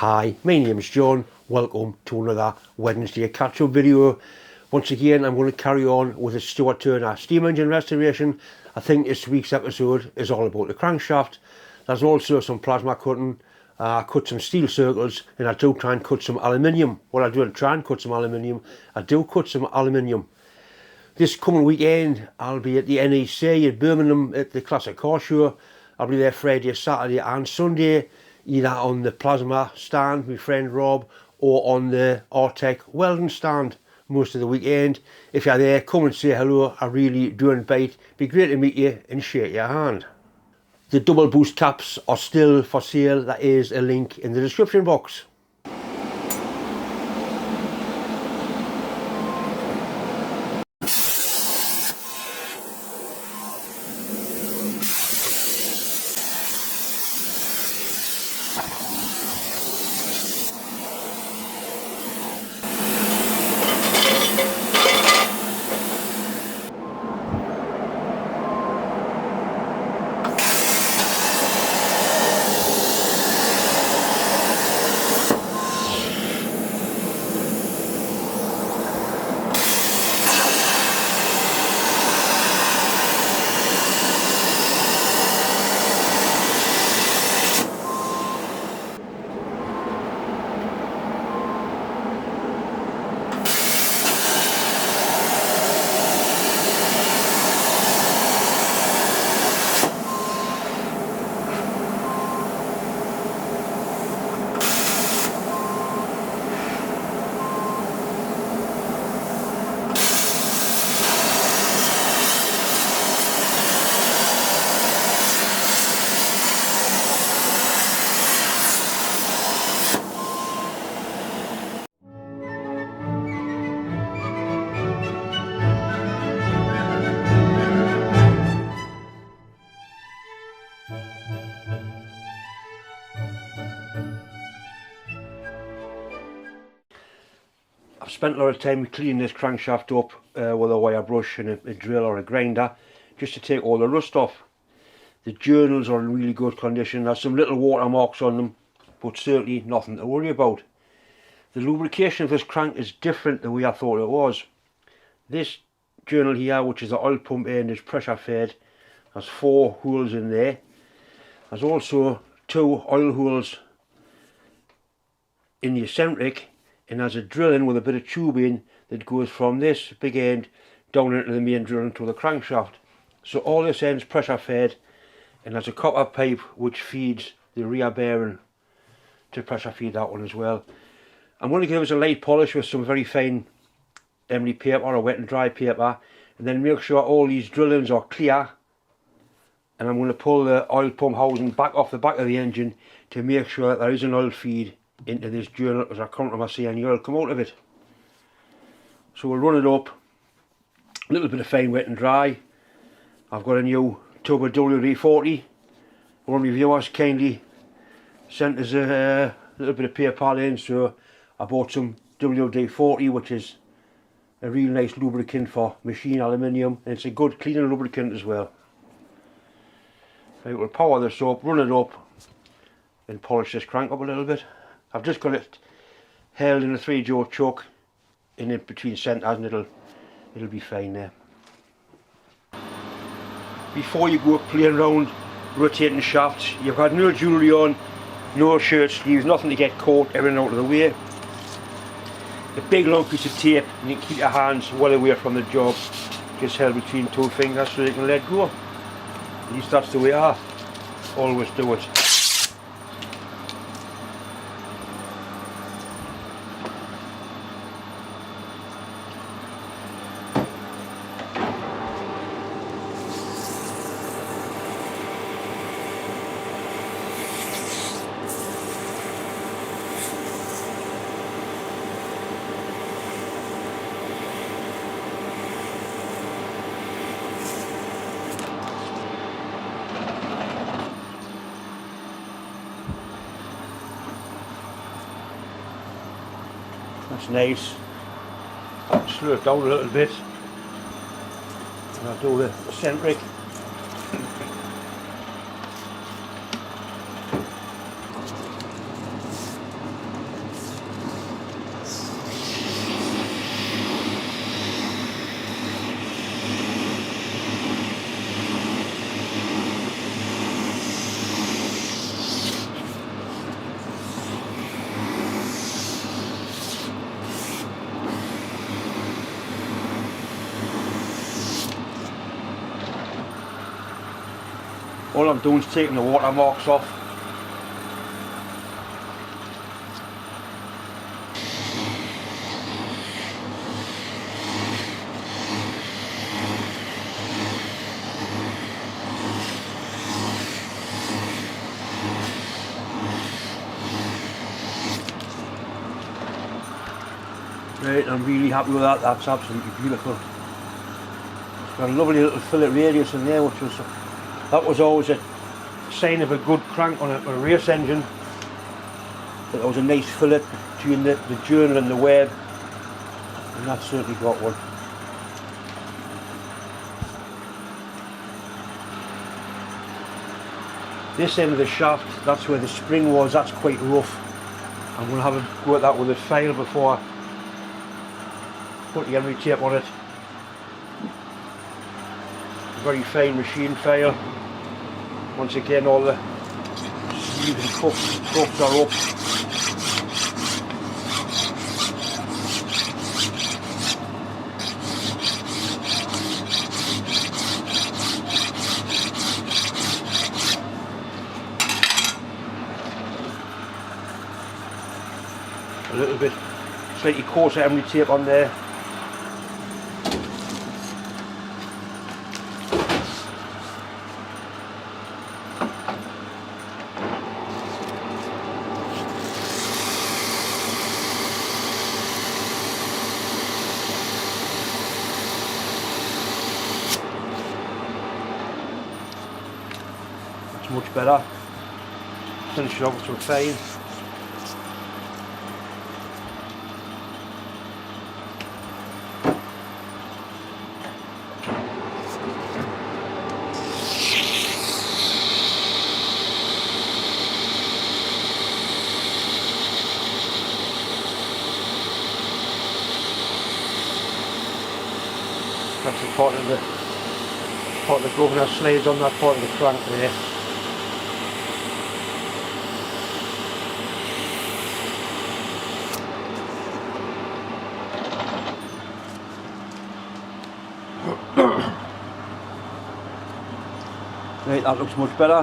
Hi, my name's John. Welcome to another Wednesday catch-up video. Once again, I'm going to carry on with the Stuart Turner steam engine restoration. I think this week's episode is all about the crankshaft. There's also some plasma cutting. I cut some steel circles, and I do try and cut some aluminium. Well, I don't try and cut some aluminium. I do cut some aluminium. This coming weekend, I'll be at the NEC in Birmingham at the Classic Car Show. I'll be there Friday, Saturday and Sunday, either on the plasma stand, my friend Rob, or on the Artec welding stand most of the weekend. If you're there, come and say hello. I really do invite. Be great to meet you and shake your hand. The double boost caps are still for sale. There is a link in the description box. I've spent a lot of time cleaning this crankshaft up with a wire brush and a drill or a grinder, just to take all the rust off. The journals are in really good condition. There's some little watermarks on them, but certainly nothing to worry about. The lubrication of this crank is different the way I thought it was. This journal here, which is the oil pump end, is pressure fed. There's 4 holes in there. There's also 2 oil holes in the eccentric, and there's a drill in with a bit of tubing that goes from this big end down into the main drill into the crankshaft. So all this end's pressure fed, and there's a copper pipe which feeds the rear bearing to pressure feed that one as well. I'm going to give us a light polish with some very fine emery paper or wet and dry paper, and then make sure all these drillings are clear. And I'm going to pull the oil pump housing back off the back of the engine to make sure that there is an oil feed into this journal, because I can't see any oil come out of it. So we'll run it up, a little bit of fine wet and dry. I've got a new tub of WD-40. One of my viewers kindly sent us a little bit of paper in, so I bought some WD-40, which is a real nice lubricant for machine aluminium, and it's a good cleaning lubricant as well. Right, we'll power this up, run it up, and polish this crank up a little bit. I've just got it held in a 3-jaw chuck in between centres, and it'll be fine there. Before you go playing around rotating shafts, you've got no jewellery on, no shirt sleeves, nothing to get caught, everything out of the way. A big long piece of tape, and you can keep your hands well away from the job, just held between 2 fingers so you can let go. At least that's the way I always do it. That's nice. I'll slow it down a little bit, and I'll do the eccentric. All I'm doing is taking the water marks off. Right, I'm really happy with that. That's absolutely beautiful. It's got a lovely little fillet radius in there, that was always a sign of a good crank on a race engine. But there was a nice fillet between the journal and the web, and that's certainly got one. This end of the shaft, that's where the spring was, that's quite rough. I'm going to have a go at that with a file before I put the emery tape on it. Very fine machine file. Once again, all the sleeves and cuffs are up. A little bit slightly coarser emery tape on there. That's much better. Finish it off with some fine. That's the part of the governor slides on that part of the crank there. Right, that looks much better.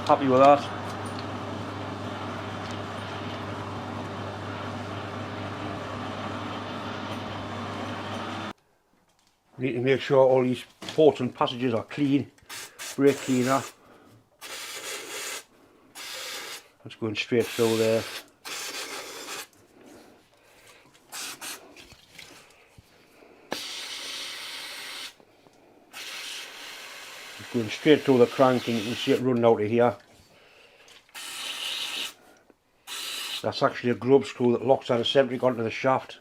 Happy with that. We need to make sure all these ports and passages are clean. Brake cleaner. That's going straight through there. It's going straight through the crank, and you can see it running out of here. That's actually a grub screw that locks on a centric onto the shaft.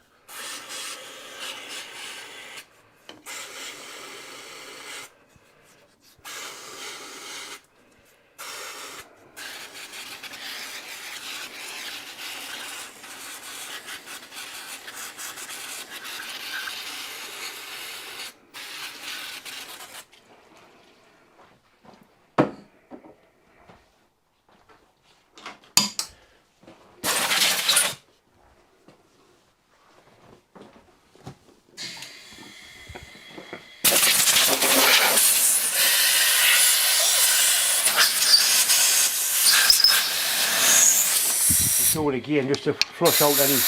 Do it again just to flush out any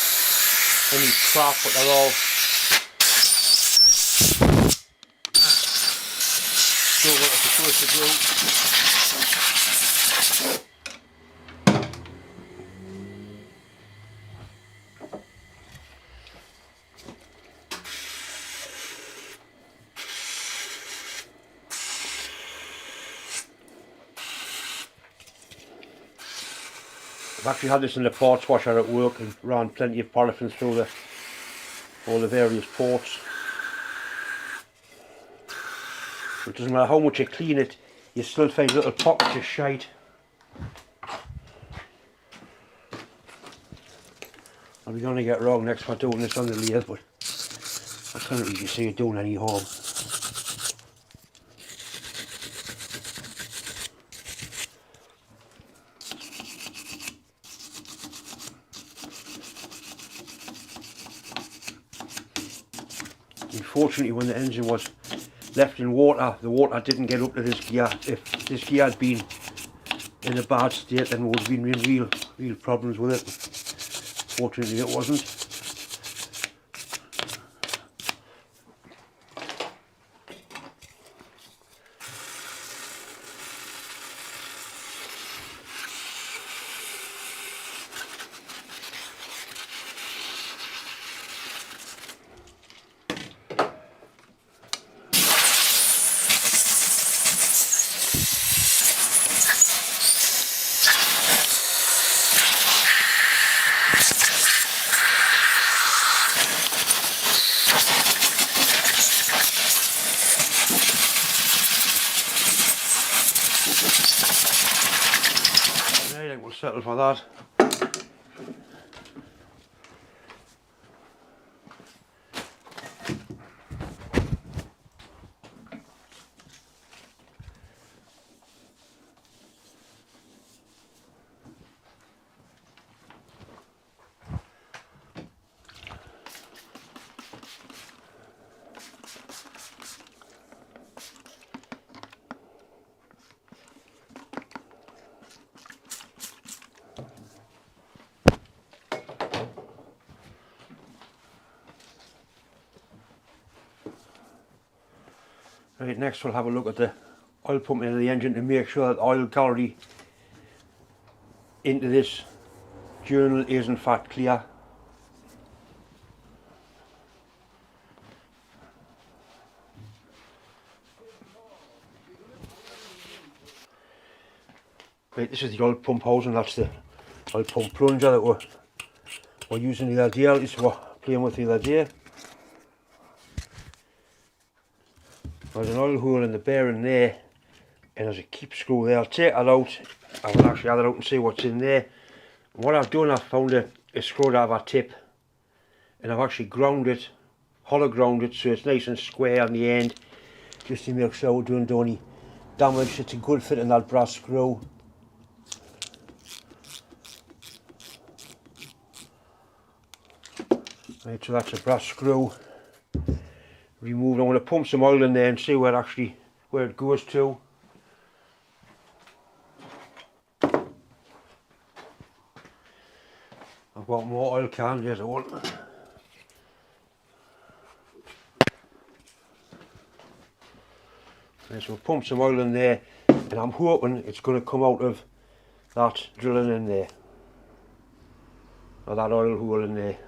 crap, but they're all still what it's supposed to do. I've actually had this in the ports washer at work and ran plenty of paraffin through all the various ports. It doesn't matter how much you clean it, you still find little pockets of shite. I'll be going to get wrong next by doing this on the lathe, but I can't really see it doing any harm. Unfortunately, when the engine was left in water, the water didn't get up to this gear. If this gear had been in a bad state, then we would have been in real problems with it. Fortunately it wasn't. Right, I think we'll settle for that. Right, next we'll have a look at the oil pump into the engine to make sure that the oil calorie into this journal is in fact clear. Right, this is the oil pump housing, that's the oil pump plunger that we're using the other day, at least we're playing with the other day. There's an oil hole in the bearing there, and there's a keep screw there. I'll take that out, I will actually have it out and see what's in there. And what I've done, I've found a screwdriver tip, and I've actually ground it, hollow ground it, so it's nice and square on the end, just to make sure we don't do any damage. It's a good fit in that brass screw. Right, so that's a brass screw removed. I'm going to pump some oil in there and see where it goes to. I've got more oil cans, here's the one. Right, so we'll pump some oil in there, and I'm hoping it's going to come out of that drilling in there, or that oil hole in there.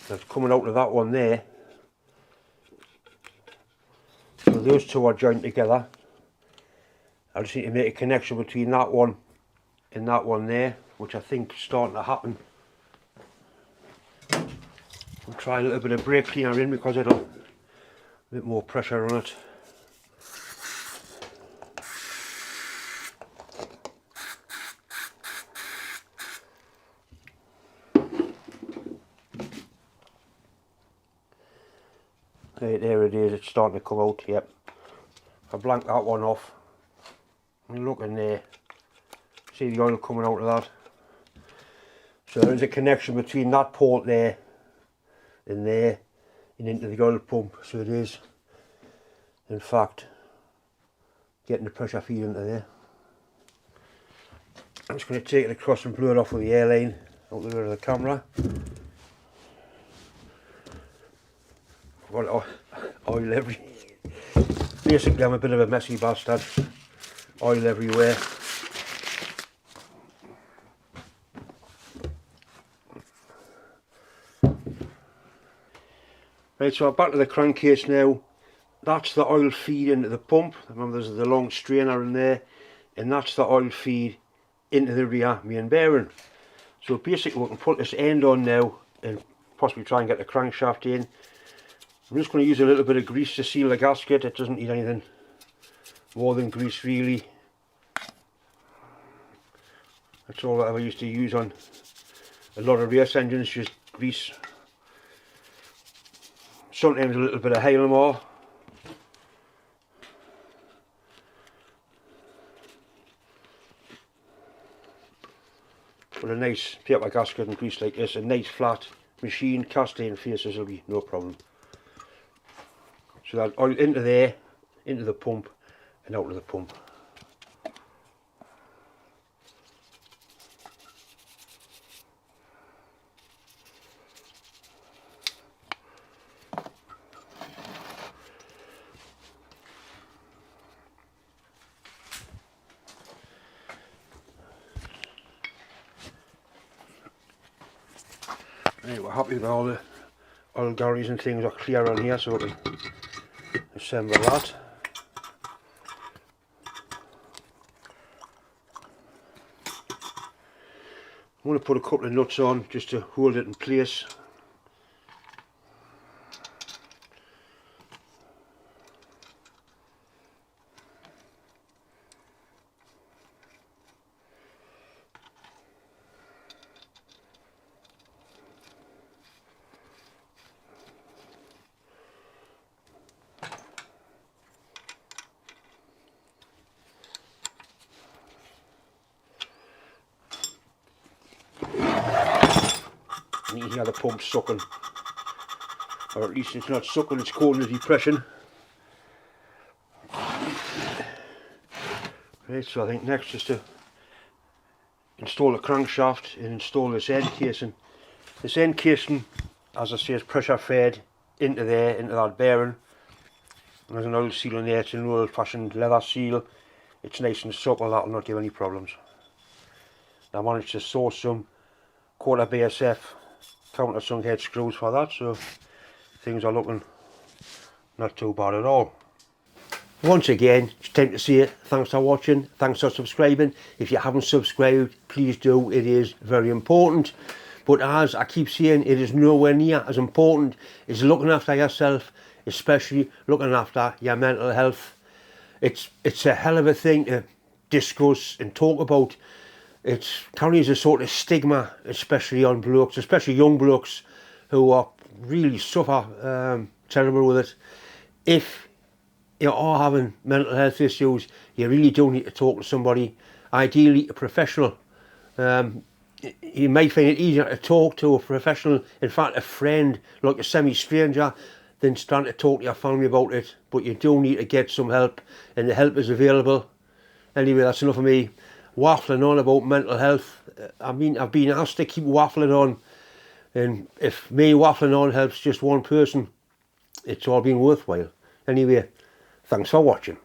That's coming out of that one there. So those two are joined together. I just need to make a connection between that one and that one there, which I think is starting to happen. We'll try a little bit of brake cleaner in because it'll a bit more pressure on it. Right, there it is, it's starting to come out, yep. I blanked that one off. And look in there, see the oil coming out of that. So there is a connection between that port there and there and into the oil pump, so it is in fact getting the pressure feed into there. I'm just going to take it across and blow it off with the airline out the rear of the camera. Got oil basically I'm a bit of a messy bastard. Oil everywhere. Right, so I'm back to the crankcase now. That's the oil feed into the pump. Remember there's the long strainer in there, and that's the oil feed into the rear main bearing. So basically we can put this end on now and possibly try and get the crankshaft in. I'm just going to use a little bit of grease to seal the gasket. It doesn't need anything more than grease really. That's all that I used to use on a lot of race engines, just grease. Sometimes a little bit of Halmore. with a nice paper gasket and grease like this, a nice flat machine, cast iron faces will be no problem. So that oil into there, into the pump and out of the pump. Right, we're happy with all the oil galleries and things are clear on here, so we can assemble that. I'm going to put a couple of nuts on just to hold it in place. And you can hear the pump sucking, or at least it's not sucking, it's causing a depression. Right, so I think next is to install the crankshaft and install this end casing. This end casing, as I say, is pressure fed into there, into that bearing. And there's an oil seal in there, it's an old fashioned leather seal. It's nice and supple, that'll not give any problems. I managed to source some quarter BSF countersunk head screws for that, so things are looking not too bad at all. Once again, it's time to say thanks for watching, thanks for subscribing. If you haven't subscribed, please do, it is very important. But as I keep saying, it is nowhere near as important as looking after yourself, especially looking after your mental health. It's a hell of a thing to discuss and talk about. It carries a sort of stigma, especially on blokes, especially young blokes who are really suffer terrible with it. If you are having mental health issues, you really do need to talk to somebody, ideally a professional. You may find it easier to talk to a professional, in fact a friend, like a semi-stranger, than starting to talk to your family about it. But you do need to get some help, and the help is available. Anyway, that's enough of me waffling on about mental health. I mean, I've been asked to keep waffling on, and if me waffling on helps just one person, it's all been worthwhile. Anyway, thanks for watching.